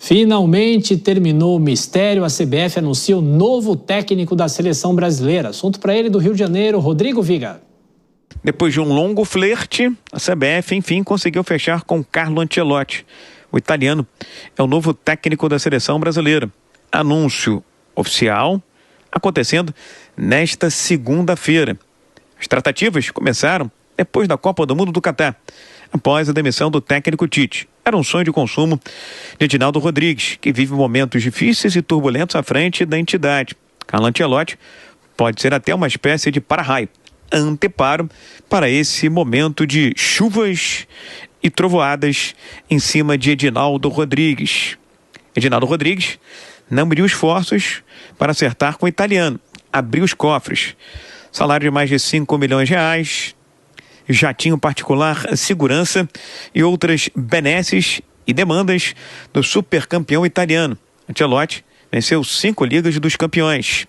Finalmente terminou o mistério, a CBF anuncia o novo técnico da seleção brasileira. Assunto para ele do Rio de Janeiro, Rodrigo Viga. Depois de um longo flerte, a CBF enfim conseguiu fechar com Carlo Ancelotti. O italiano é o novo técnico da seleção brasileira. Anúncio oficial acontecendo nesta segunda-feira. As tratativas começaram depois da Copa do Mundo do Catar, após a demissão do técnico Tite. Era um sonho de consumo de Edinaldo Rodrigues, que vive momentos difíceis e turbulentos à frente da entidade. Carlo Ancelotti pode ser até uma espécie de para-raio, anteparo para esse momento de chuvas e trovoadas em cima de Edinaldo Rodrigues. Edinaldo Rodrigues não mediu esforços para acertar com o italiano, abriu os cofres. Salário de mais de 5 milhões de reais, jatinho particular, segurança e outras benesses e demandas do supercampeão italiano. Ancelotti venceu 5 Ligas dos Campeões,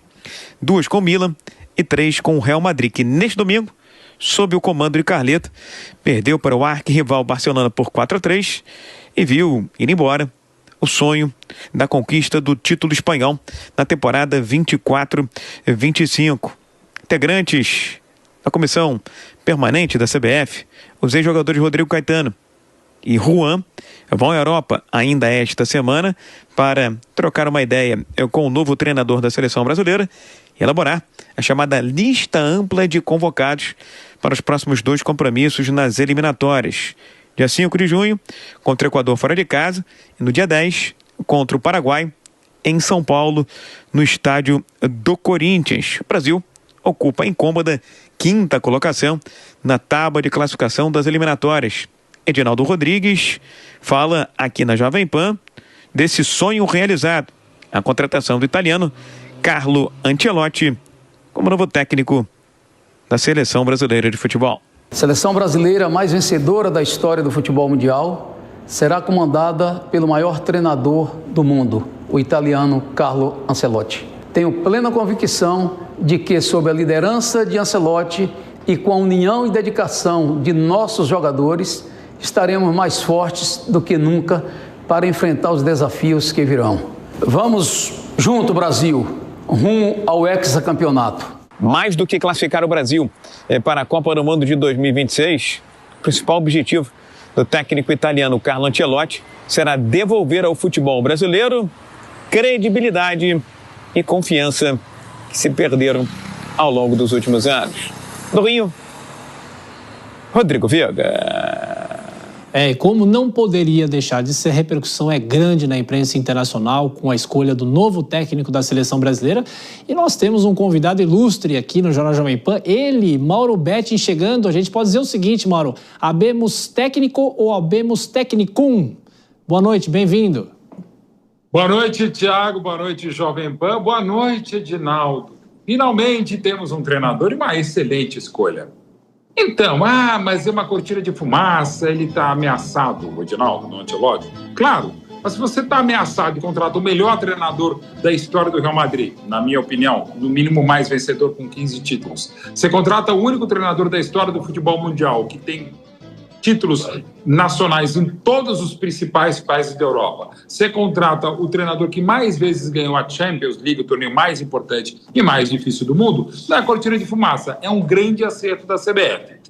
2 com o Milan e 3 com o Real Madrid, que neste domingo, sob o comando de Carleto, perdeu para o arquirrival Barcelona por 4-3 e viu ir embora o sonho da conquista do título espanhol na temporada 24-25. Integrantes da comissão permanente da CBF, os ex-jogadores Rodrigo Caetano e Juan vão à Europa ainda esta semana para trocar uma ideia com o novo treinador da seleção brasileira e elaborar a chamada lista ampla de convocados para os próximos 2 compromissos nas eliminatórias. Dia 5 de junho, contra o Equador fora de casa, e no dia 10, contra o Paraguai, em São Paulo, no estádio do Corinthians. O Brasil ocupa a incômoda 5ª colocação na tábua de classificação das eliminatórias. Edinaldo Rodrigues fala aqui na Jovem Pan desse sonho realizado, a contratação do italiano Carlo Ancelotti como novo técnico da seleção brasileira de futebol. A seleção brasileira mais vencedora da história do futebol mundial será comandada pelo maior treinador do mundo, o italiano Carlo Ancelotti. Tenho plena convicção de que, sob a liderança de Ancelotti e com a união e dedicação de nossos jogadores, estaremos mais fortes do que nunca para enfrentar os desafios que virão. Vamos junto, Brasil, rumo ao hexacampeonato. Mais do que classificar o Brasil para a Copa do Mundo de 2026, o principal objetivo do técnico italiano Carlo Ancelotti será devolver ao futebol brasileiro credibilidade e confiança que se perderam ao longo dos últimos anos. Do Rio, Rodrigo Viga. Como não poderia deixar de ser, a repercussão é grande na imprensa internacional com a escolha do novo técnico da seleção brasileira. E nós temos um convidado ilustre aqui no Jornal Jovem Pan, ele, Mauro Betting, chegando. A gente pode dizer o seguinte, Mauro, habemos técnico ou habemos technicum? Boa noite, bem-vindo. Boa noite, Thiago. Boa noite, Jovem Pan. Boa noite, Edinaldo. Finalmente temos um treinador e uma excelente escolha. Então, mas é uma cortina de fumaça, ele está ameaçado, o Edinaldo, no Ancelotti. Claro, mas se você está ameaçado e contrata o melhor treinador da história do Real Madrid, na minha opinião, no mínimo mais vencedor com 15 títulos, você contrata o único treinador da história do futebol mundial que tem títulos nacionais em todos os principais países da Europa. Você contrata o treinador que mais vezes ganhou a Champions League, o torneio mais importante e mais difícil do mundo, não é cortina de fumaça, é um grande acerto da CBF.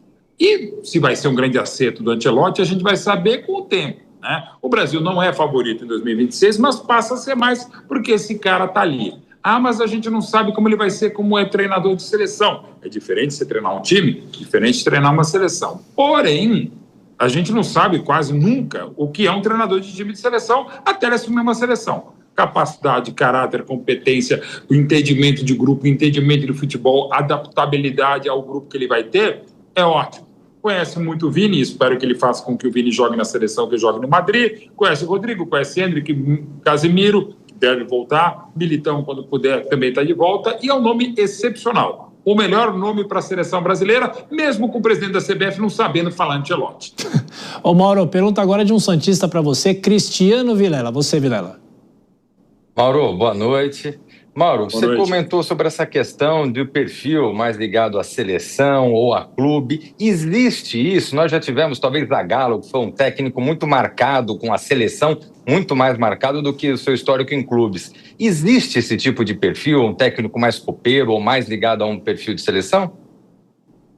E se vai ser um grande acerto do Ancelotti, a gente vai saber com o tempo, né? O Brasil não é favorito em 2026, mas passa a ser mais porque esse cara está ali. Mas a gente não sabe como ele vai ser como é treinador de seleção. É diferente você treinar um time, diferente de treinar uma seleção. Porém, a gente não sabe quase nunca o que é um treinador de time de seleção até ele assumir uma seleção. Capacidade, caráter, competência, o entendimento de grupo, o entendimento de futebol, adaptabilidade ao grupo que ele vai ter, é ótimo. Conhece muito o Vini, espero que ele faça com que o Vini jogue na seleção, que jogue no Madrid. Conhece o Rodrigo, conhece o Endrick, Casemiro, que deve voltar. Militão, quando puder, também está de volta. E é um nome excepcional. O melhor nome para a seleção brasileira, mesmo com o presidente da CBF não sabendo falar Ancelotti. Ô Mauro, pergunta agora de um santista para você, Cristiano Vilela. Você, Vilela. Mauro, boa noite. Mauro, você comentou sobre essa questão do perfil mais ligado à seleção ou a clube. Existe isso? Nós já tivemos, talvez, Zagallo, que foi um técnico muito marcado com a seleção, muito mais marcado do que o seu histórico em clubes. Existe esse tipo de perfil, um técnico mais copeiro ou mais ligado a um perfil de seleção?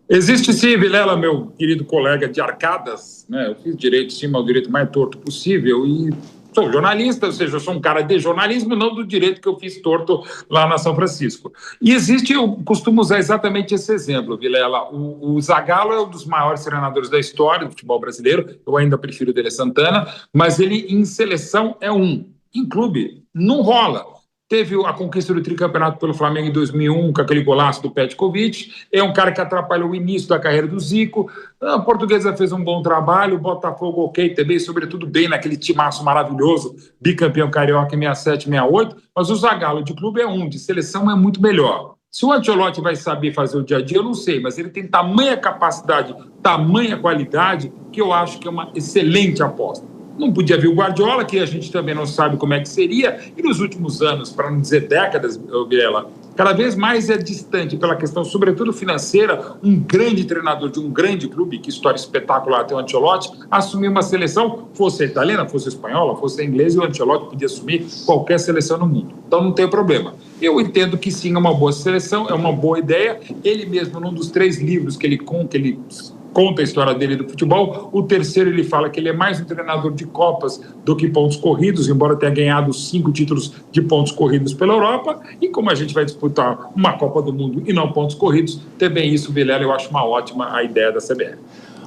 Existe sim, Vilela, meu querido colega de arcadas, né? Eu fiz direito, sim, mas o direito mais torto possível e sou jornalista, ou seja, eu sou um cara de jornalismo, não do direito que eu fiz torto lá na São Francisco. E existe, eu costumo usar exatamente esse exemplo, Vilela. O Zagallo é um dos maiores treinadores da história do futebol brasileiro, eu ainda prefiro o Tele Santana, mas ele em seleção é um. Em clube, não rola. Teve a conquista do tricampeonato pelo Flamengo em 2001, com aquele golaço do Petkovic. É um cara que atrapalhou o início da carreira do Zico. A Portuguesa fez um bom trabalho, o Botafogo ok também, sobretudo bem naquele timaço maravilhoso, bicampeão carioca em 67, 68. Mas o Zagallo de clube é um, de seleção é muito melhor. Se o Ancelotti vai saber fazer o dia a dia, eu não sei, mas ele tem tamanha capacidade, tamanha qualidade, que eu acho que é uma excelente aposta. Não podia vir o Guardiola, que a gente também não sabe como é que seria, e nos últimos anos, para não dizer décadas, Vilela, cada vez mais é distante pela questão, sobretudo financeira, um grande treinador de um grande clube, que história espetacular tem o Ancelotti, assumir uma seleção, fosse a italiana, fosse a espanhola, fosse a inglesa, e o Ancelotti podia assumir qualquer seleção no mundo. Então não tem problema. Eu entendo que sim, é uma boa seleção, é uma boa ideia. Ele mesmo, num dos 3 livros que ele conta a história dele do futebol, o terceiro ele fala que ele é mais um treinador de Copas do que pontos corridos, embora tenha ganhado 5 títulos de pontos corridos pela Europa, e como a gente vai disputar uma Copa do Mundo e não pontos corridos, também isso, Vilela, eu acho uma ótima a ideia da CBF.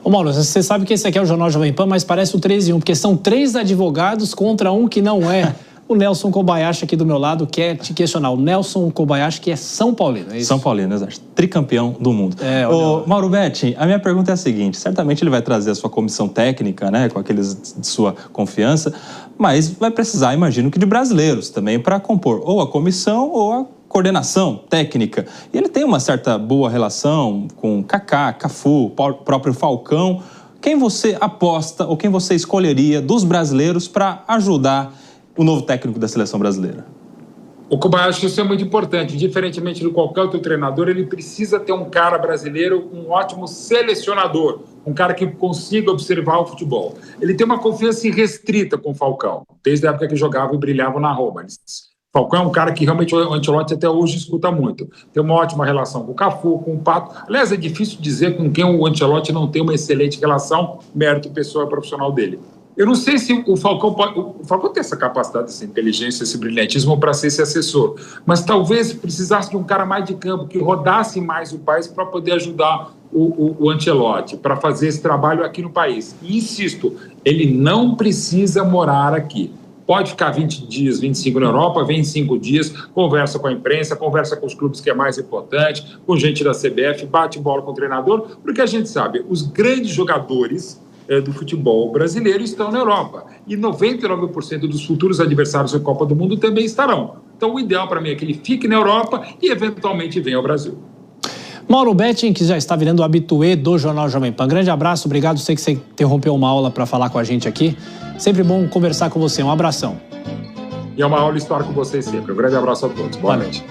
Ô Mauro, você sabe que esse aqui é o Jornal Jovem Pan, mas parece o 3 em 1, porque são 3 advogados contra um que não é. O Nelson Kobayashi aqui do meu lado quer te questionar. O Nelson Kobayashi, que é São Paulino, é isso? São Paulino, exato. Tricampeão do mundo. Ô, Mauro Betti, a minha pergunta é a seguinte. Certamente ele vai trazer a sua comissão técnica, né, com aqueles de sua confiança, mas vai precisar, imagino que de brasileiros também para compor ou a comissão ou a coordenação técnica. E ele tem uma certa boa relação com Kaká, Cafu, próprio Falcão. Quem você aposta ou quem você escolheria dos brasileiros para ajudar o novo técnico da seleção brasileira? O Kobayashi, isso é muito importante. Diferentemente de qualquer outro treinador, ele precisa ter um cara brasileiro, um ótimo selecionador, um cara que consiga observar o futebol. Ele tem uma confiança irrestrita com o Falcão, desde a época que jogava e brilhava na Roma. Falcão é um cara que realmente o Ancelotti até hoje escuta muito. Tem uma ótima relação com o Cafu, com o Pato. Aliás, é difícil dizer com quem o Ancelotti não tem uma excelente relação, mérito pessoal e profissional dele. Eu não sei se o Falcão pode... O Falcão tem essa capacidade, essa inteligência, esse brilhantismo para ser esse assessor. Mas talvez precisasse de um cara mais de campo, que rodasse mais o país para poder ajudar o Ancelotti, para fazer esse trabalho aqui no país. E insisto, ele não precisa morar aqui. Pode ficar 20 dias, 25 na Europa, vem 5 dias, conversa com a imprensa, conversa com os clubes, que é mais importante, com gente da CBF, bate bola com o treinador, porque a gente sabe, os grandes jogadores do futebol brasileiro estão na Europa. E 99% dos futuros adversários da Copa do Mundo também estarão. Então, o ideal para mim é que ele fique na Europa e, eventualmente, venha ao Brasil. Mauro Betti, que já está virando habituê do Jornal Jovem Pan. Grande abraço, obrigado. Sei que você interrompeu uma aula para falar com a gente aqui. Sempre bom conversar com você. Um abração. E é uma aula estar com vocês sempre. Um grande abraço a todos. Boa noite.